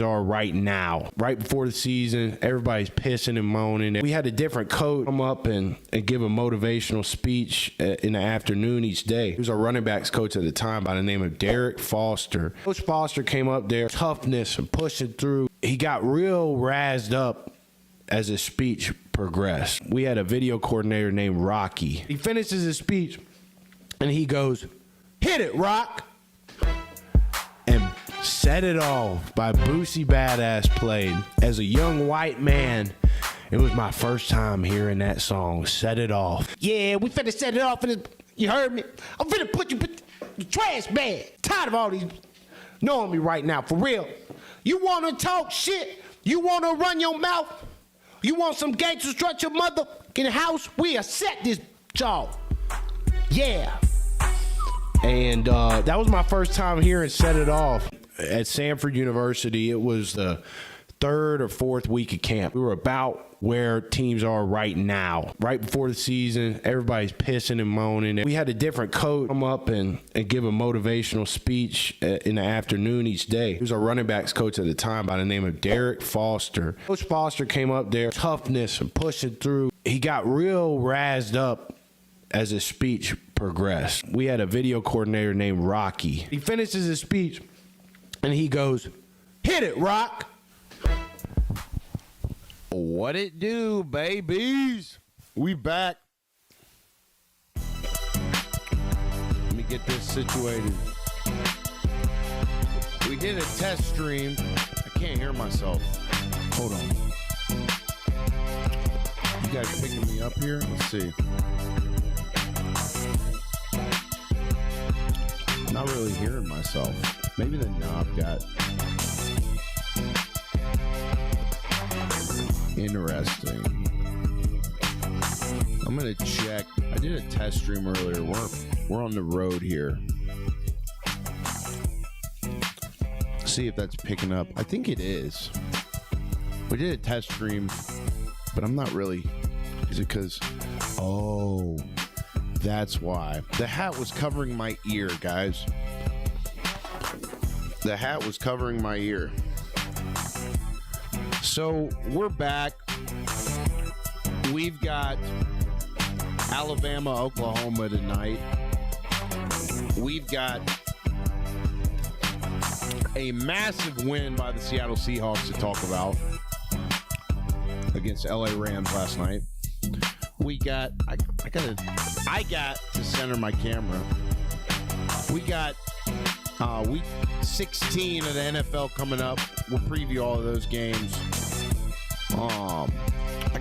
Are right now, right before the season, everybody's pissing and moaning. We had a different coach come up and give a motivational speech in the afternoon each day. He was our running backs coach at the time by the name of Derek Foster. Coach Foster came up there, toughness and pushing through. He got real razzed up as his speech progressed. We had a video coordinator named Rocky. He finishes his speech and he goes, "Hit it, Rock!" And Set It Off by Boosie Badass played. As a young white man, it was my first time hearing that song, Set It Off. Yeah, we finna set it off. You heard me? I'm finna put you in the trash bag. Tired of all these knowing me right now, for real. You wanna talk shit? You wanna run your mouth? You want some gangster strut your mother in the house? We'll set this jaw. Yeah. And that was my first time hearing Set It Off. At Samford University, it was the third or fourth week of camp. We were about where teams are right now. Right before the season, everybody's pissing and moaning. We had a different coach come up and give a motivational speech in the afternoon each day. He was our running backs coach at the time by the name of Derek Foster. Coach Foster came up there, toughness and pushing through. He got real razzed up as his speech progressed. We had a video coordinator named Rocky. He finishes his speech and he goes, "Hit it, Rock!" What it do, babies? We back. Let me get this situated. We did a test stream. I can't hear myself. Hold on. You guys picking me up here? Let's see. Not really hearing myself. Maybe the knob got interesting. I'm gonna check. I did a test stream earlier. We're on the road here. See if that's picking up. I think it is. We did a test stream, but I'm not really. Is it because? Oh, that's why. The hat was covering my ear, guys. The hat was covering my ear. So we're back. We've got Alabama, Oklahoma tonight. We've got a massive win by the Seattle Seahawks to talk about against LA Rams last night. We got, I got to center my camera. We got week 16 of the NFL coming up. We'll preview all of those games. I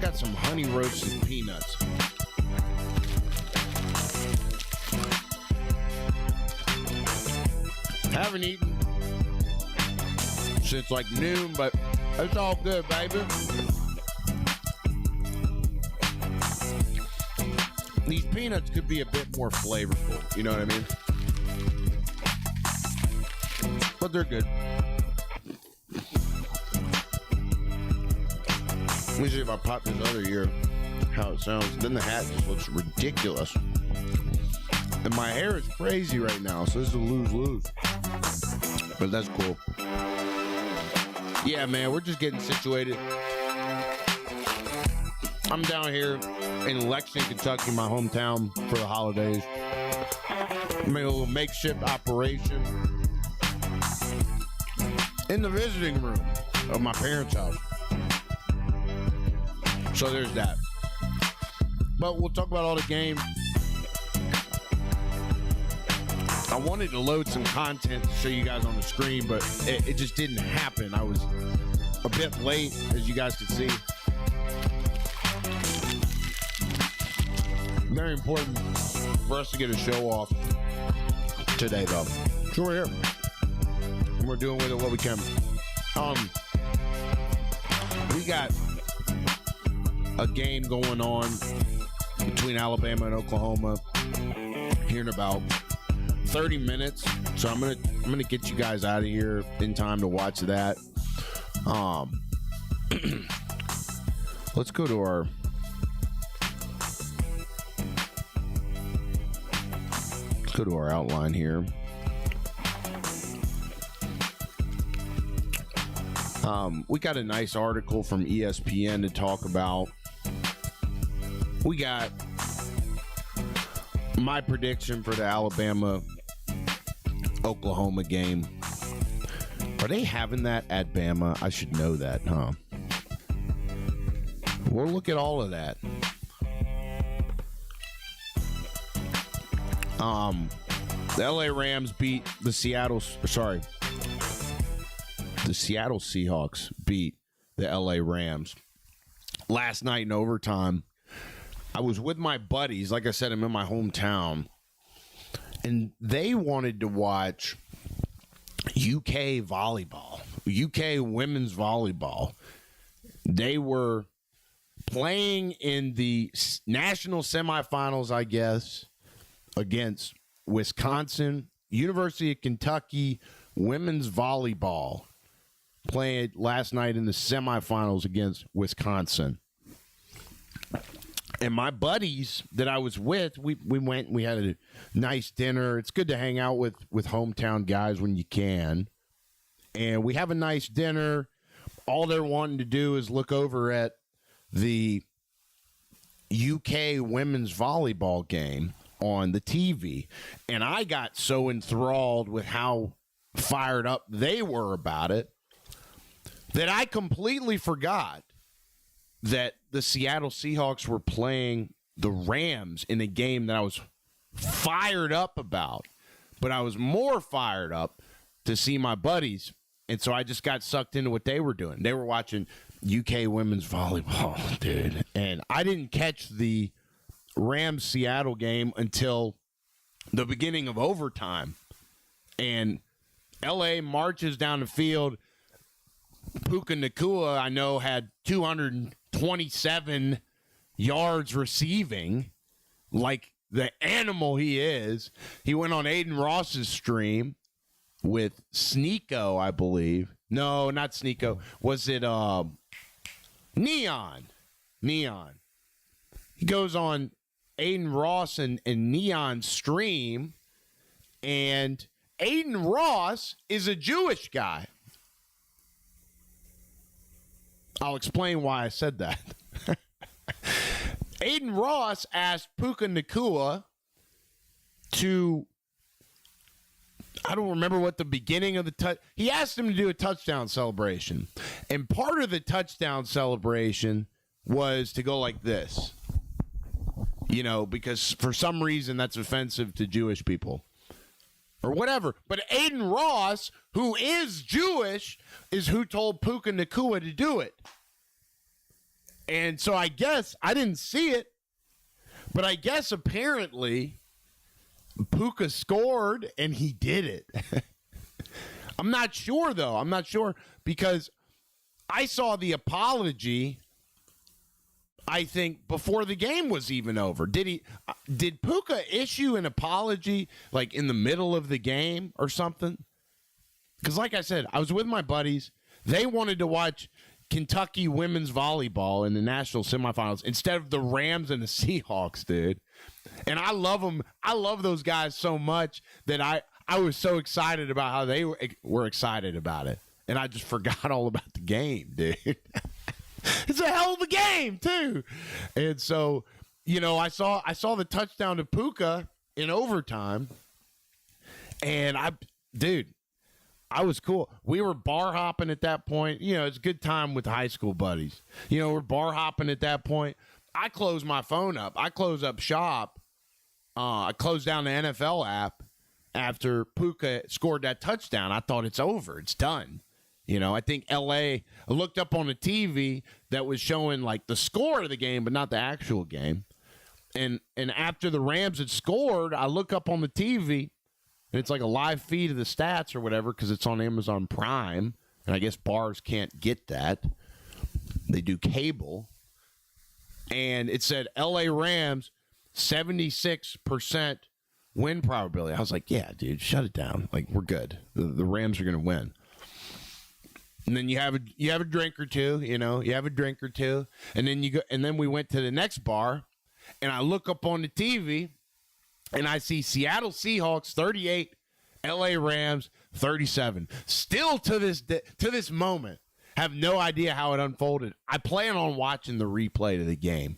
got some honey roasted peanuts. Haven't eaten since like noon, but it's all good, baby. These peanuts could be a bit more flavorful, you know what I mean? But they're good. Let me see if I pop this other ear, how it sounds. Then the hat just looks ridiculous. And my hair is crazy right now, so this is a lose-lose. But that's cool. Yeah, man, we're just getting situated. I'm down here in Lexington, Kentucky, my hometown, for the holidays. Made a little makeshift operation in the visiting room of my parents' house. So there's that. But we'll talk about all the games. I wanted to load some content to show you guys on the screen, but it just didn't happen. I was a bit late, as you guys could see. Very important for us to get a show off today, though. So we're here. And we're doing with it what we can. We got a game going on between Alabama and Oklahoma here in about 30 minutes. So I'm gonna get you guys out of here in time to watch that. Let's go to our outline here. We got a nice article from ESPN to talk about. We got my prediction for the Alabama-Oklahoma game. Are they having that at Bama? I should know that, huh? We'll look at all of that. The LA Rams beat the Seattle Seahawks beat the LA Rams last night in overtime. I was with my buddies. Like I said, I'm in my hometown, and they wanted to watch UK volleyball, UK women's volleyball. They were playing in the national semifinals, I guess, against Wisconsin, University of Kentucky women's volleyball, playing last night in the semifinals against Wisconsin. And my buddies that I was with, we went and we had a nice dinner. It's good to hang out with hometown guys when you can. And we have a nice dinner. All they're wanting to do is look over at the UK women's volleyball game on the TV. And I got so enthralled with how fired up they were about it that I completely forgot that the Seattle Seahawks were playing the Rams in a game that I was fired up about. But I was more fired up to see my buddies. And so I just got sucked into what they were doing. They were watching UK women's volleyball, dude. And I didn't catch the Rams-Seattle game until the beginning of overtime. And L.A. marches down the field. Puka Nacua, I know, had 227 yards receiving, like the animal he is. He went on Aiden Ross's stream with Sneeko, I believe. No, not Sneeko. Was it Neon? Neon. He goes on Aiden Ross and Neon's stream, and Aiden Ross is a Jewish guy. I'll explain why I said that. Aiden Ross asked Puka Nacua to, I don't remember what the beginning of the he asked him to do a touchdown celebration. And part of the touchdown celebration was to go like this. You know, because for some reason that's offensive to Jewish people. Or whatever. But Aiden Ross, who is Jewish, is who told Puka Nacua to do it. And so I guess, I didn't see it, but I guess apparently Puka scored and he did it. I'm not sure, though. I'm not sure because I saw the apology, I think, before the game was even over. Did Puka issue an apology like in the middle of the game or something? Because like I said, I was with my buddies. They wanted to watch Kentucky women's volleyball in the national semifinals instead of the Rams and the Seahawks, dude. And I love them. I love those guys so much that I was so excited about how they were excited about it. And I just forgot all about the game, dude. It's a hell of a game, too. And so, you know, I saw the touchdown to Puka in overtime. And I was cool. We were bar hopping at that point. You know, it's a good time with high school buddies. You know, we're bar hopping at that point. I closed my phone up. I closed up shop. I closed down the NFL app after Puka scored that touchdown. I thought it's over. It's done. You know, I think I looked up on the TV that was showing like the score of the game, but not the actual game. And after the Rams had scored, I look up on the TV, and it's like a live feed of the stats or whatever because it's on Amazon Prime. And I guess bars can't get that. They do cable. And it said LA Rams, 76% win probability. I was like, yeah, dude, shut it down. Like, we're good. The Rams are going to win. And then you have a drink or two, you know, and then you go, and then we went to the next bar, and I look up on the TV, and I see Seattle Seahawks 38, LA Rams 37. Still to this moment, Have no idea how it unfolded. I plan on watching the replay of the game.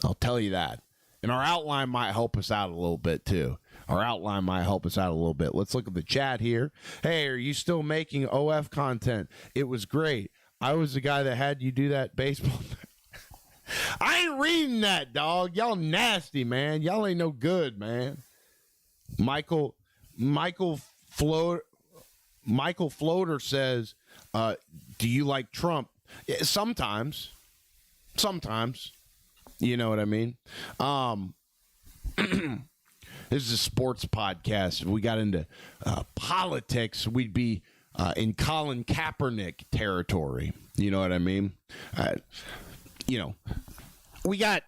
I'll tell you that. And our outline might help us out a little bit, too. Let's look at the chat here. Hey, are you still making OF content? It was great. I was the guy that had you do that baseball. I ain't reading that, dog. Y'all nasty, man. Y'all ain't no good, man. Michael Floater says, do you like Trump? Yeah, sometimes. You know what I mean? This is a sports podcast. If we got into politics, we'd be in Colin Kaepernick territory. You know what I mean? We got.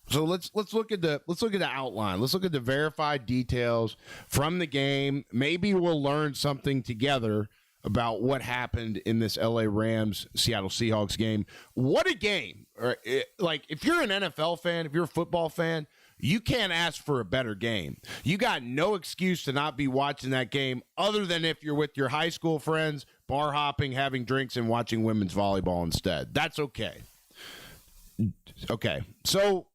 So let's look at the outline. Let's look at the verified details from the game. Maybe we'll learn something together about what happened in this LA Rams Seattle Seahawks game. What a game. Like, if you're an NFL fan, if you're a football fan, you can't ask for a better game. You got no excuse to not be watching that game other than if you're with your high school friends, bar hopping, having drinks, and watching women's volleyball instead. That's okay. Okay, so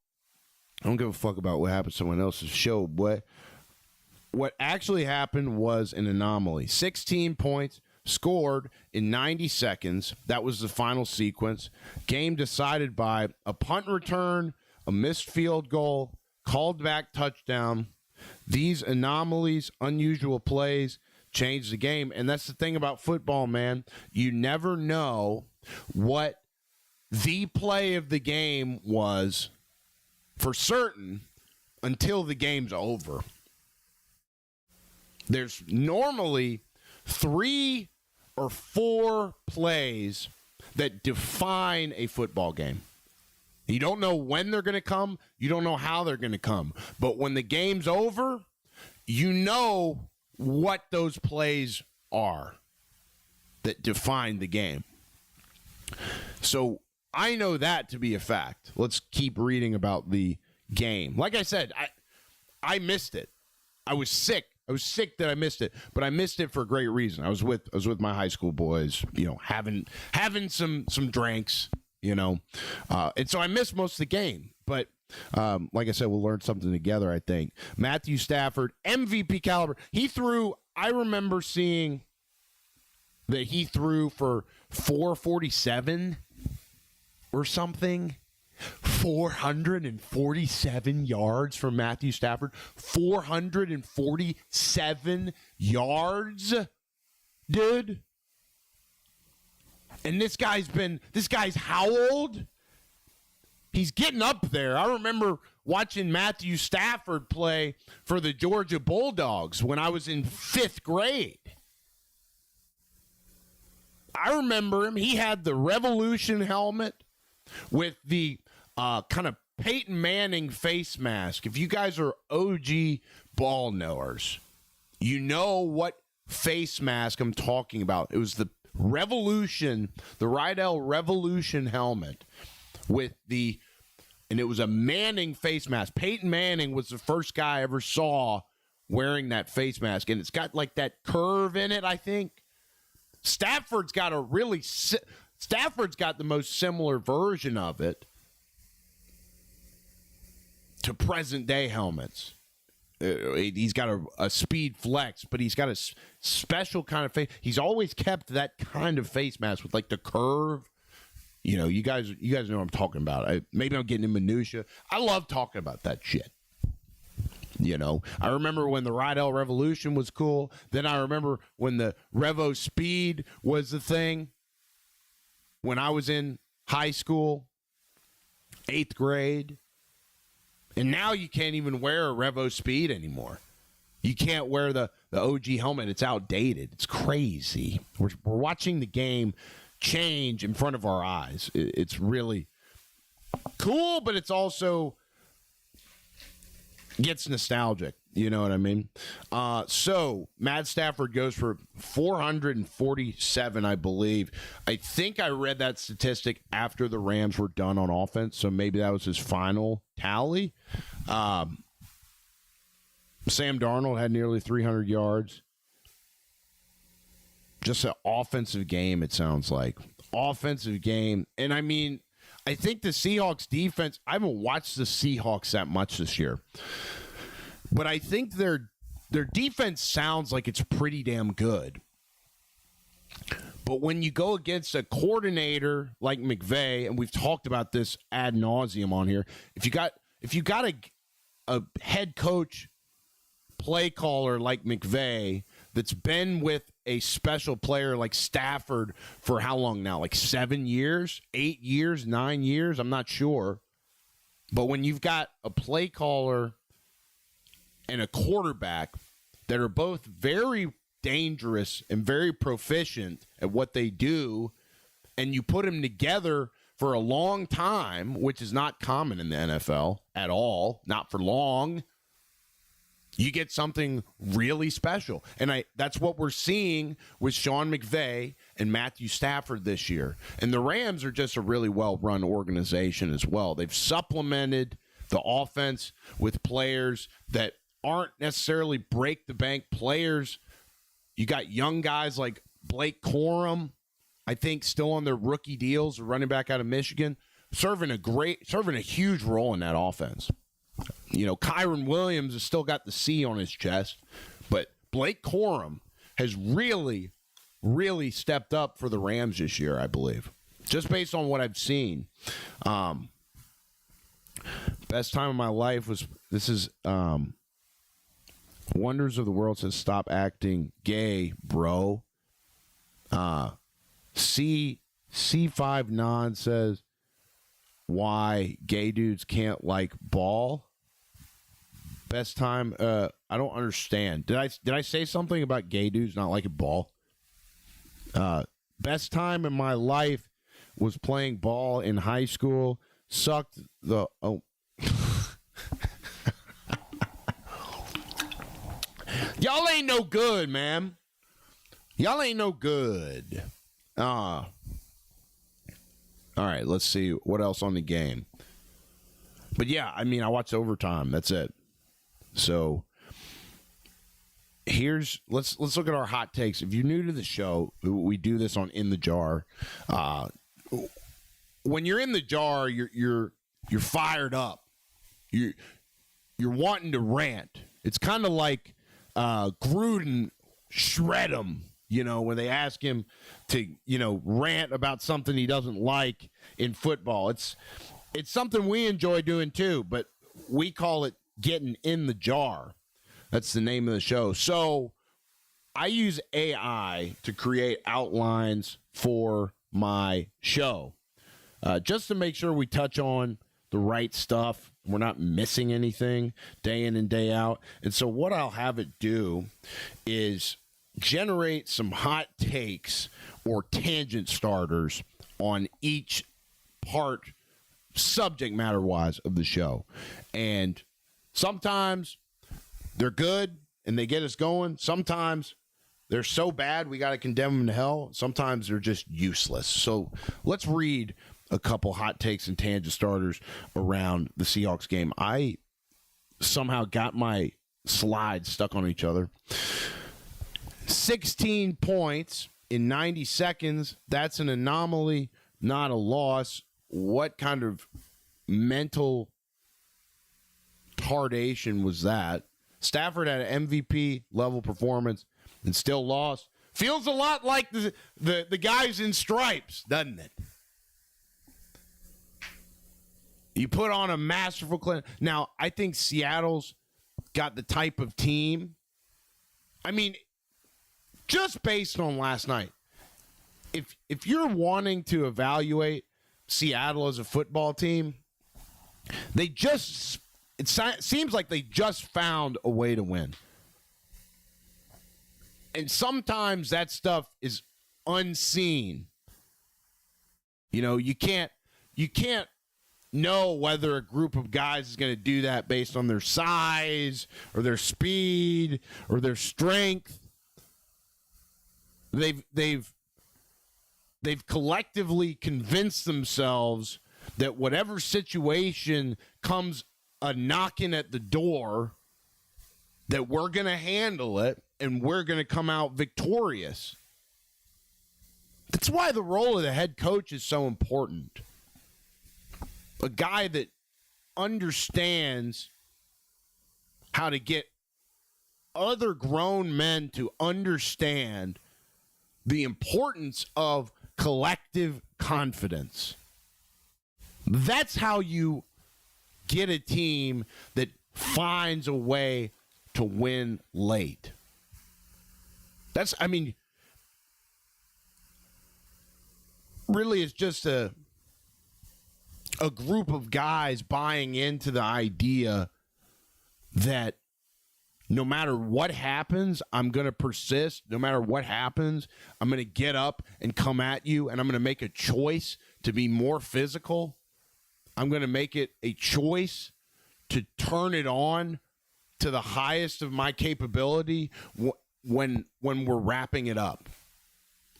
I don't give a fuck about what happened to someone else's show, but what actually happened was an anomaly. 16 points scored in 90 seconds. That was the final sequence. Game decided by a punt return, a missed field goal, called back touchdown. These anomalies, unusual plays, changed the game. And that's the thing about football, man. You never know what the play of the game was for certain until the game's over. There's normally 3 or 4 plays that define a football game. You don't know when they're going to come. You don't know how they're going to come. But when the game's over, you know what those plays are that define the game. So I know that to be a fact. Let's keep reading about the game. Like I said, I missed it. I was sick. I was sick that I missed it, but I missed it for a great reason. I was with my high school boys, having some drinks, and so I missed most of the game. But like I said, we'll learn something together, I think. Matthew Stafford, MVP caliber. I remember seeing that he threw for 447 or something. 447 yards from Matthew Stafford. 447 yards, dude. And this guy's how old? He's getting up there. I remember watching Matthew Stafford play for the Georgia Bulldogs when I was in 5th grade. I remember him. He had the Revolution helmet with the kind of Peyton Manning face mask. If you guys are OG ball knowers, you know what face mask I'm talking about. It was the Revolution, the Rydell Revolution helmet and it was a Manning face mask. Peyton Manning was the first guy I ever saw wearing that face mask, and it's got like that curve in it, I think. Stafford's got the most similar version of it to present day helmets. He's got a speed flex, but he's got a special kind of face. He's always kept that kind of face mask with like the curve. You guys know what I'm talking about. Maybe I'm getting in minutia. I love talking about that shit. I remember when the Rydell Revolution was cool. Then I remember when the Revo Speed was the thing. When I was in high school, 8th grade. And now you can't even wear a Revo Speed anymore. You can't wear the OG helmet. It's outdated. It's crazy. We're watching the game change in front of our eyes. It's really cool, but it's also gets nostalgic. You know what I mean? So Matt Stafford goes for 447, I believe. I think I read that statistic after the Rams were done on offense, so maybe that was his final tally. Sam Darnold had nearly 300 yards. Just an offensive game, it sounds like. offensive game. And I mean, I think the Seahawks defense, I haven't watched the Seahawks that much this year, but I think their defense sounds like it's pretty damn good. But when you go against a coordinator like McVay, and we've talked about this ad nauseum on here, if you got a head coach, play caller like McVay that's been with a special player like Stafford for how long now? Like 7 years, 8 years, 9 years? I'm not sure. But when you've got a play caller and a quarterback that are both very dangerous and very proficient at what they do, and you put them together for a long time, which is not common in the NFL at all, not for long, you get something really special. And that's what we're seeing with Sean McVay and Matthew Stafford this year. And the Rams are just a really well-run organization as well. They've supplemented the offense with players that aren't necessarily break-the-bank players. You got young guys like Blake Corum, I think still on their rookie deals, running back out of Michigan, serving a huge role in that offense. You know, Kyron Williams has still got the C on his chest, but Blake Corum has really, really stepped up for the Rams this year, I believe, just based on what I've seen. Best time of my life was, this is Wonders of the World says, stop acting gay, bro. C5 Non says, why gay dudes can't like ball. Best time, I don't understand. Did I say something about gay dudes not liking ball? Best time in my life was playing ball in high school. Sucked the Y'all ain't no good, man. Y'all ain't no good. All right, let's see what else on the game. But yeah, I mean, I watched overtime. That's it. So let's look at our hot takes. If you're new to the show, we do this on In the Jar. When you're in the jar, you're fired up. You're wanting to rant. It's kind of like Gruden shred him, you know, when they ask him to, you know, rant about something he doesn't like in football. It's something we enjoy doing too, but we call it getting in the jar. That's the name of the show. So I use AI to create outlines for my show, just to make sure we touch on the right stuff. We're not missing anything day in and day out. And so what I'll have it do is generate some hot takes or tangent starters on each part, subject matter wise, of the show. And sometimes they're good and they get us going. Sometimes they're so bad we got to condemn them to hell. Sometimes they're just useless. So let's read a couple hot takes and tangent starters around the Seahawks game. I somehow got my slides stuck on each other. 16 points in 90 seconds. That's an anomaly, not a loss. What kind of mental tardation was that? Stafford had an MVP level performance and still lost. Feels a lot like the guys in stripes, doesn't it? You put on a masterful clinic. Now, I think Seattle's got the type of team. I mean, just based on last night, if you're wanting to evaluate Seattle as a football team, it seems like they just found a way to win. And sometimes that stuff is unseen. You know, you can't know whether a group of guys is going to do that based on their size or their speed or their strength. They've collectively convinced themselves that whatever situation comes a knocking at the door, that we're going to handle it and we're going to come out victorious. That's why the role of the head coach is so important. A guy that understands how to get other grown men to understand the importance of collective confidence. That's how you get a team that finds a way to win late. Really it's just a group of guys buying into the idea that no matter what happens, I'm going to persist. No matter what happens, I'm going to get up and come at you, and I'm going to make a choice to be more physical. I'm going to make it a choice to turn it on to the highest of my capability when we're wrapping it up.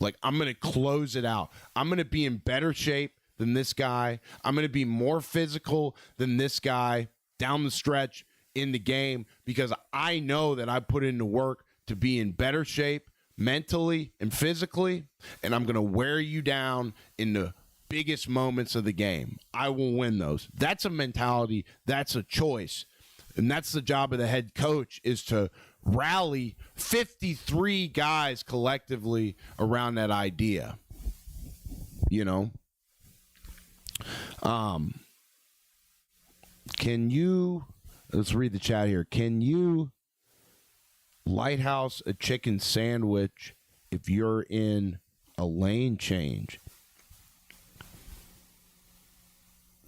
Like, I'm going to close it out. I'm going to be in better shape than this guy. I'm going to be more physical than this guy down the stretch in the game because I know that I put in the work to be in better shape mentally and physically, and I'm going to wear you down in the biggest moments of the game. I will win those. That's a mentality. That's a choice. And that's the job of the head coach, is to rally 53 guys collectively around that idea. You know? Let's read the chat here. Can you lighthouse a chicken sandwich if you're in a lane change?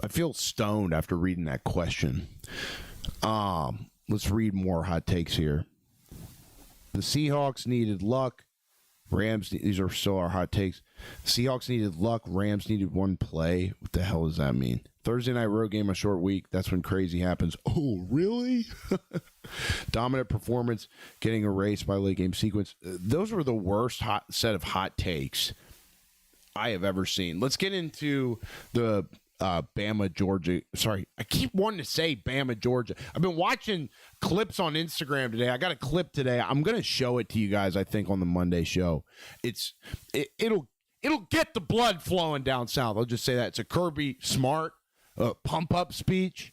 I feel stoned after reading that question. Let's read more hot takes here. The Seahawks needed luck. These are still our hot takes. Seahawks needed luck. Rams needed one play. What the hell does that mean? Thursday night road game, a short week. That's when crazy happens. Oh, really? Dominant performance, getting erased by late game sequence. Those were the worst set of hot takes I have ever seen. Let's get into the Bama, Georgia. Sorry, I keep wanting to say Bama, Georgia. I've been watching clips on Instagram today. I got a clip today. I'm going to show it to you guys, I think, on the Monday show. It'll get the blood flowing down south. I'll just say that. It's a Kirby Smart pump-up speech.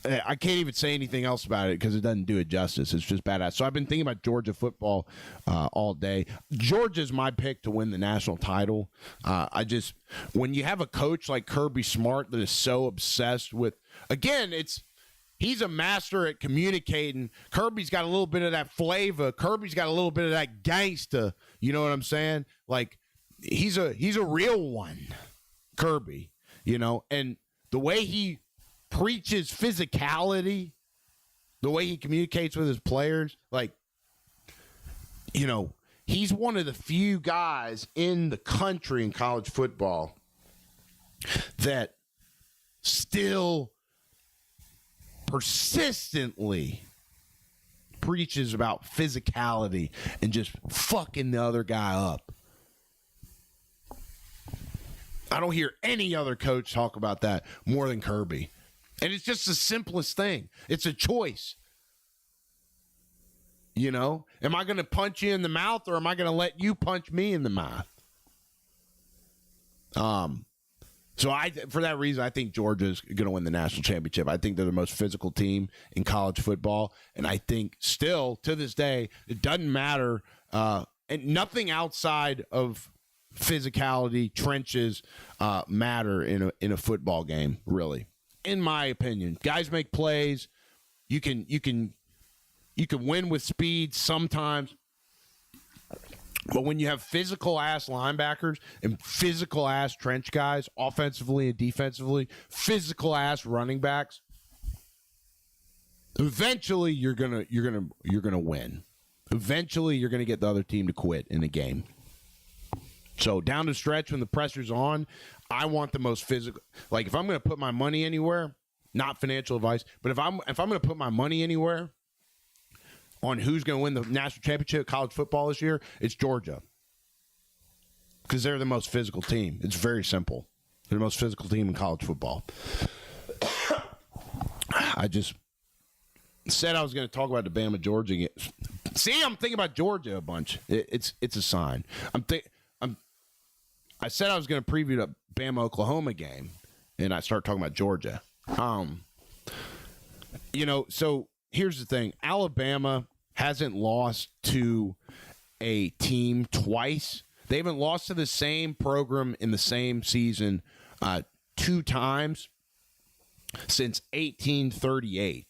I can't even say anything else about it because it doesn't do it justice. It's just badass. So I've been thinking about Georgia football all day. Georgia's my pick to win the national title. When you have a coach like Kirby Smart that is so obsessed with, again, he's a master at communicating. Kirby's got a little bit of that flavor. Kirby's got a little bit of that gangsta. You know what I'm saying? Like, he's a real one, Kirby. You know, and the way he preaches physicality, the way he communicates with his players, like, you know, he's one of the few guys in the country in college football that still persistently preaches about physicality and just fucking the other guy up. I don't hear any other coach talk about that more than Kirby. And it's just the simplest thing. It's a choice. You know? Am I going to punch you in the mouth, or am I going to let you punch me in the mouth? So for that reason, I think Georgia's going to win the national championship. I think they're the most physical team in college football. And I think still, to this day, it doesn't matter. And nothing outside of physicality, trenches, matter in a football game, really. In my opinion, guys make plays. You can win with speed sometimes, but when you have physical ass linebackers and physical ass trench guys, offensively and defensively, physical ass running backs, eventually you're gonna win. Eventually, you're gonna get the other team to quit in the game. So down the stretch when the pressure's on, I want the most physical. Like, if I'm going to put my money anywhere, not financial advice, but if I'm going to put my money anywhere on who's going to win the national championship of college football this year, it's Georgia, because they're the most physical team. It's very simple. They're the most physical team in college football. I just said I was going to talk about the Bama Georgia game. See, I'm thinking about Georgia a bunch. It's a sign. I said I was going to preview the Bama-Oklahoma game, and I started talking about Georgia. So here's the thing. Alabama hasn't lost to a team twice. They haven't lost to the same program in the same season 2 times since 1838.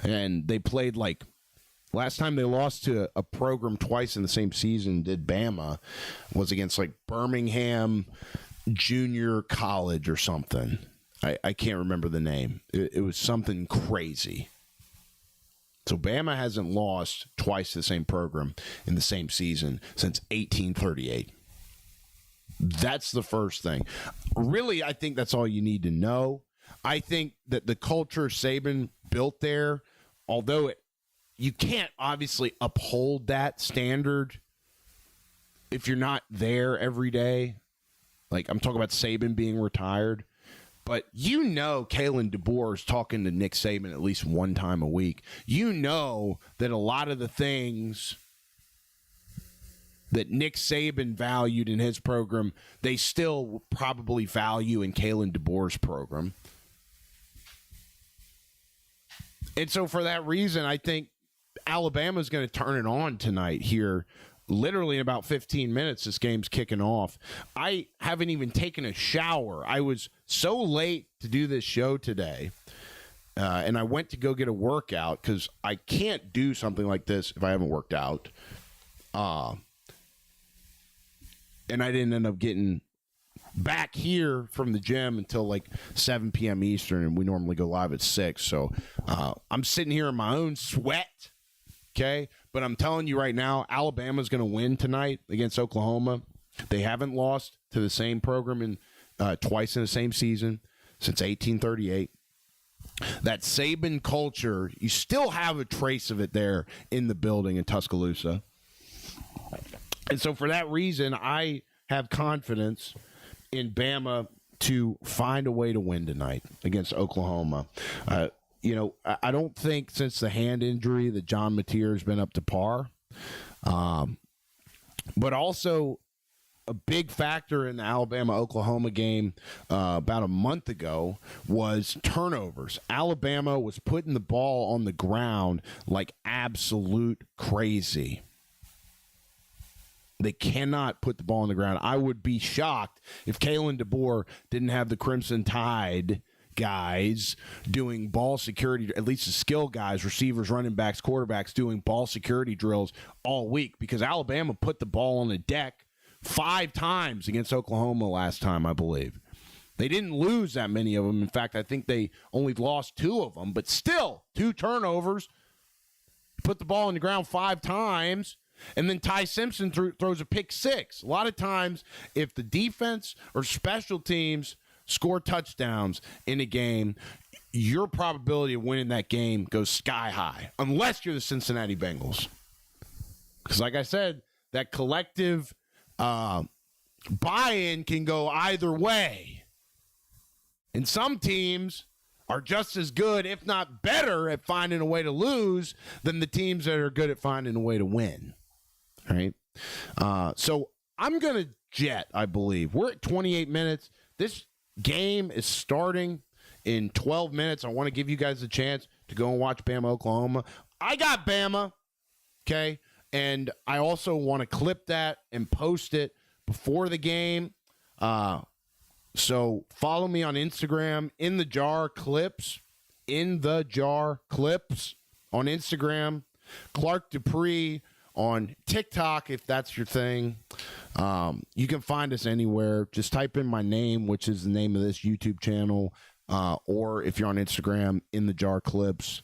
And they played last time they lost to a program twice in the same season did Bama was against Birmingham Junior College or something. I can't remember the name. It was something crazy. So Bama hasn't lost twice to the same program in the same season since 1838. That's the first thing. Really, I think that's all you need to know. I think that the culture Saban built there, although you can't obviously uphold that standard if you're not there every day. I'm talking about Saban being retired. But Kalen DeBoer is talking to Nick Saban at least one time a week. You know that a lot of the things that Nick Saban valued in his program, they still probably value in Kalen DeBoer's program. And so for that reason, I think Alabama's going to turn it on tonight here. Literally in about 15 minutes, this game's kicking off. I haven't even taken a shower. I was so late to do this show today, and I went to go get a workout because I can't do something like this if I haven't worked out. And I didn't end up getting back here from the gym until 7 p.m. Eastern, and we normally go live at 6. So I'm sitting here in my own sweat, okay? But I'm telling you right now, Alabama's going to win tonight against Oklahoma. They haven't lost to the same program twice in the same season since 1838. That Saban culture, you still have a trace of it there in the building in Tuscaloosa. And so for that reason, I have confidence in Bama to find a way to win tonight against Oklahoma. I don't think since the hand injury that John Mateer has been up to par. But also a big factor in the Alabama-Oklahoma game about a month ago was turnovers. Alabama was putting the ball on the ground like absolute crazy. They cannot put the ball on the ground. I would be shocked if Kalen DeBoer didn't have the Crimson Tide guys doing ball security, at least the skill guys, receivers, running backs, quarterbacks, doing ball security drills all week, because Alabama put the ball on the deck 5 times against Oklahoma last time, I believe. They didn't lose that many of them. In fact, I think they only lost 2 of them, but still 2 turnovers, put the ball on the ground 5 times. And then Ty Simpson throws a pick 6. A lot of times, if the defense or special teams score touchdowns in a game, your probability of winning that game goes sky high, unless you're the Cincinnati Bengals. Because like I said, that collective buy-in can go either way. And some teams are just as good, if not better, at finding a way to lose than the teams that are good at finding a way to win. Right? So I'm going to jet, I believe. We're at 28 minutes. This game is starting in 12 minutes. I want to give you guys a chance to go and watch Bama, Oklahoma. I got Bama, okay? And I also want to clip that and post it before the game. So follow me on Instagram, In the Jar Clips on Instagram. Clark Dupree on TikTok, if that's your thing. You can find us anywhere. Just type in my name, which is the name of this YouTube channel, or if you're on Instagram, In the Jar Clips.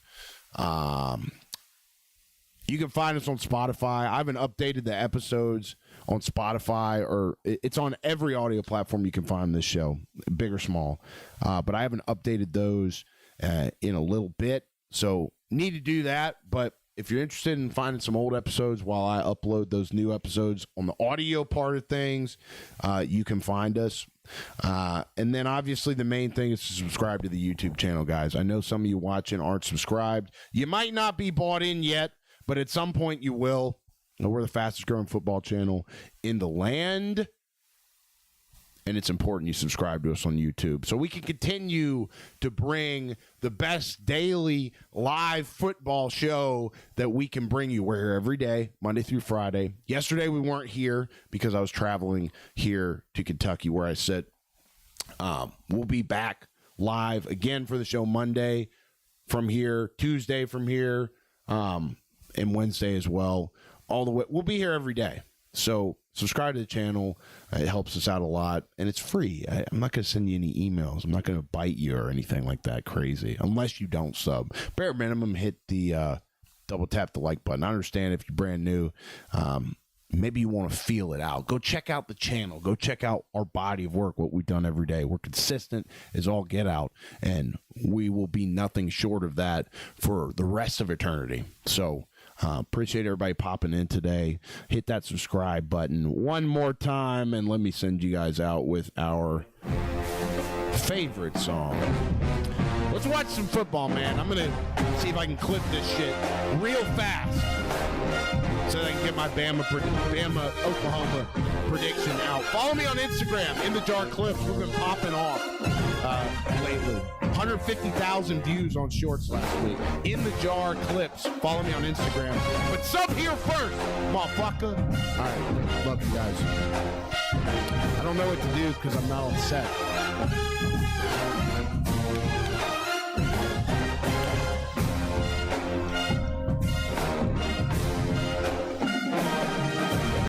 You can find us on Spotify. I haven't updated the episodes on Spotify, or it's on every audio platform you can find this show, big or small. But I haven't updated those in a little bit, so need to do that. But if you're interested in finding some old episodes while I upload those new episodes on the audio part of things, you can find us. And then obviously the main thing is to subscribe to the YouTube channel, guys. I know some of you watching aren't subscribed. You might not be bought in yet, but at some point you will. We're the fastest growing football channel in the land. And it's important you subscribe to us on YouTube so we can continue to bring the best daily live football show that we can bring you. We're here every day, Monday through Friday. Yesterday we weren't here because I was traveling here to Kentucky where I sit. We'll be back live again for the show Monday from here, Tuesday from here, and Wednesday as well. All the way, we'll be here every day. So subscribe to the channel. It helps us out a lot, and it's free. I'm not going to send you any emails. I'm not going to bite you or anything like that crazy, unless you don't sub. Bare minimum, hit the double tap the like button. I understand if you're brand new. Maybe you want to feel it out. Go check out the channel. Go check out our body of work, what we've done every day. We're consistent as all get out, and we will be nothing short of that for the rest of eternity. So appreciate everybody popping in today. Hit that subscribe button one more time, and let me send you guys out with our favorite song. Let's watch some football, man. I'm going to see if I can clip this shit real fast so that I can get my Bama Oklahoma prediction out. Follow me on Instagram, In the Jar Clips. We've been popping off lately. 150,000 views on shorts last week. In the Jar Clips. Follow me on Instagram. But sub here first, motherfucker. All right. Love you guys. I don't know what to do because I'm not on set.